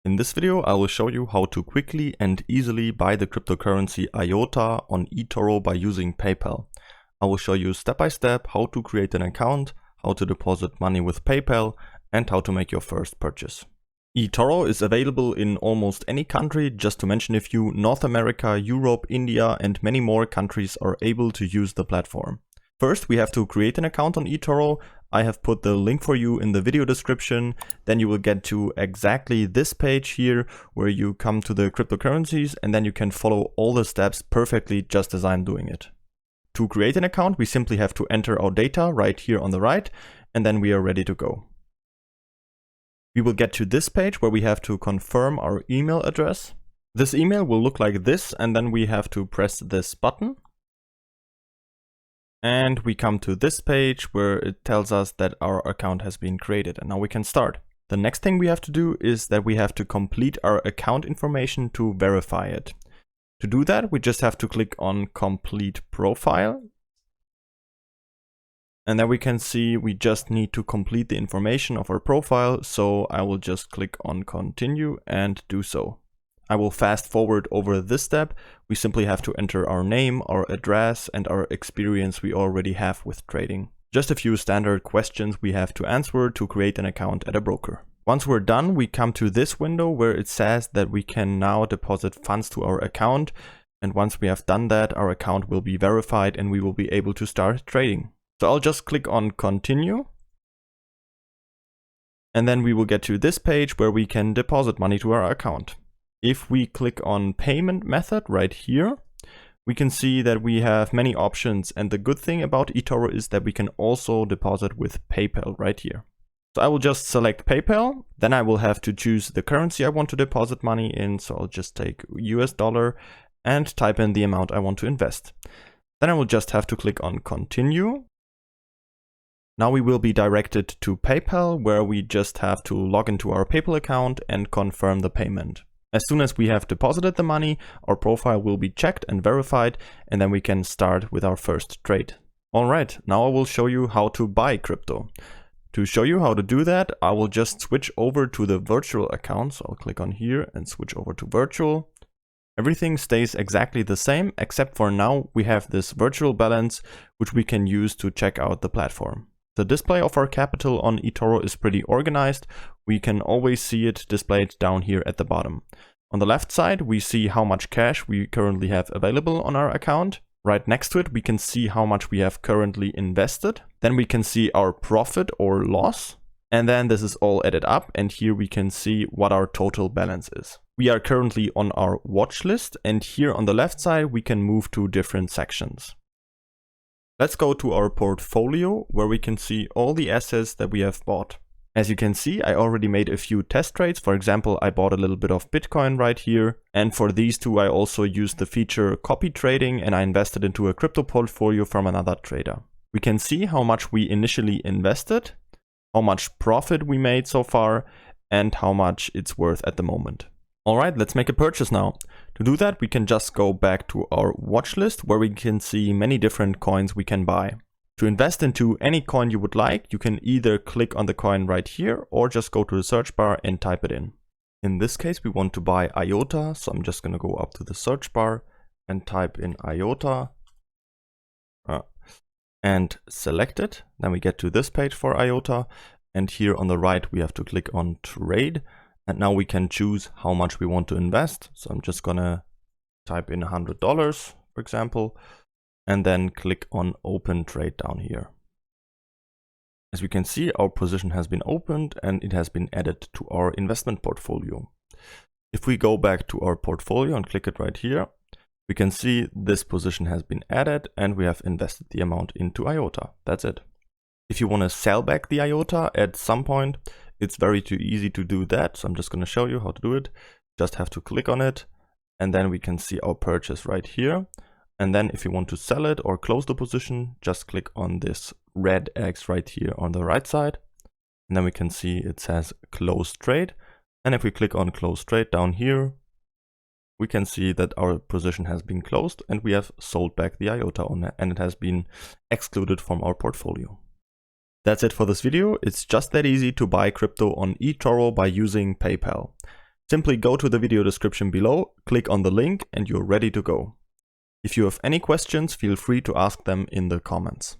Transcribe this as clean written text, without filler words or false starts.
In this video, I will show you how to quickly and easily buy the cryptocurrency IOTA on eToro by using PayPal. I will show you step by step how to create an account, how to deposit money with PayPal, and how to make your first purchase. eToro is available in almost any country. Just to mention a few: North America, Europe, India, and many more countries are able to use the platform. First, we have to create an account on eToro. I have put the link for you in the video description. Then you will get to exactly this page here where you come to the cryptocurrencies, and then you can follow all the steps perfectly just as I'm doing it. To create an account, we simply have to enter our data right here on the right, and then we are ready to go. We will get to this page where we have to confirm our email address. This email will look like this, and then we have to press this button. And we come to this page where it tells us that our account has been created, and now we can start. The next thing we have to do is that we have to complete our account information to verify it. To do that, we just have to click on Complete Profile. And then we can see we just need to complete the information of our profile, so I will just click on Continue and do so. I will fast forward over this step. We simply have to enter our name, our address, and our experience we already have with trading. Just a few standard questions we have to answer to create an account at a broker. Once we're done, we come to this window where it says that we can now deposit funds to our account. And once we have done that, our account will be verified and we will be able to start trading. So I'll just click on Continue. And then we will get to this page where we can deposit money to our account. If we click on Payment Method right here, we can see that we have many options. And the good thing about eToro is that we can also deposit with PayPal right here. So I will just select PayPal. Then I will have to choose the currency I want to deposit money in. So I'll just take US dollar and type in the amount I want to invest. Then I will just have to click on Continue. Now we will be directed to PayPal, where we just have to log into our PayPal account and confirm the payment. As soon as we have deposited the money, our profile will be checked and verified, and then we can start with our first trade. Alright, now I will show you how to buy crypto. To show you how to do that, I will just switch over to the virtual account. So I'll click on here and switch over to virtual. Everything stays exactly the same, except for now we have this virtual balance, which we can use to check out the platform. The display of our capital on eToro is pretty organized. We can always see it displayed down here at the bottom. On the left side, we see how much cash we currently have available on our account. Right next to it, we can see how much we have currently invested. Then we can see our profit or loss. And then this is all added up, and here we can see what our total balance is. We are currently on our watch list, and here on the left side, we can move to different sections. Let's go to our portfolio, where we can see all the assets that we have bought. As you can see, I already made a few test trades. For example, I bought a little bit of Bitcoin right here. And for these two, I also used the feature copy trading, and I invested into a crypto portfolio from another trader. We can see how much we initially invested, how much profit we made so far, and how much it's worth at the moment. Alright, let's make a purchase now. To do that, we can just go back to our watch list where we can see many different coins we can buy. To invest into any coin you would like, you can either click on the coin right here or just go to the search bar and type it in. In this case, we want to buy IOTA, so I'm just going to go up to the search bar and type in IOTA and select it. Then we get to this page for IOTA, and here on the right we have to click on Trade. And now we can choose how much we want to invest. So I'm just gonna type in $100, for example, and then click on Open Trade down here. As we can see, our position has been opened and it has been added to our investment portfolio. If we go back to our portfolio and click it right here, we can see this position has been added and we have invested the amount into IOTA. That's it. If you want to sell back the IOTA at some point, it's very easy to do that. So I'm just going to show you how to do it. Just have to click on it, and then we can see our purchase right here. And then if you want to sell it or close the position, just click on this red X right here on the right side. And then we can see it says close trade. And if we click on close trade down here, we can see that our position has been closed and we have sold back the IOTA on it, and it has been excluded from our portfolio. That's it for this video. It's just that easy to buy crypto on eToro by using PayPal. Simply go to the video description below, click on the link, and you're ready to go. If you have any questions, feel free to ask them in the comments.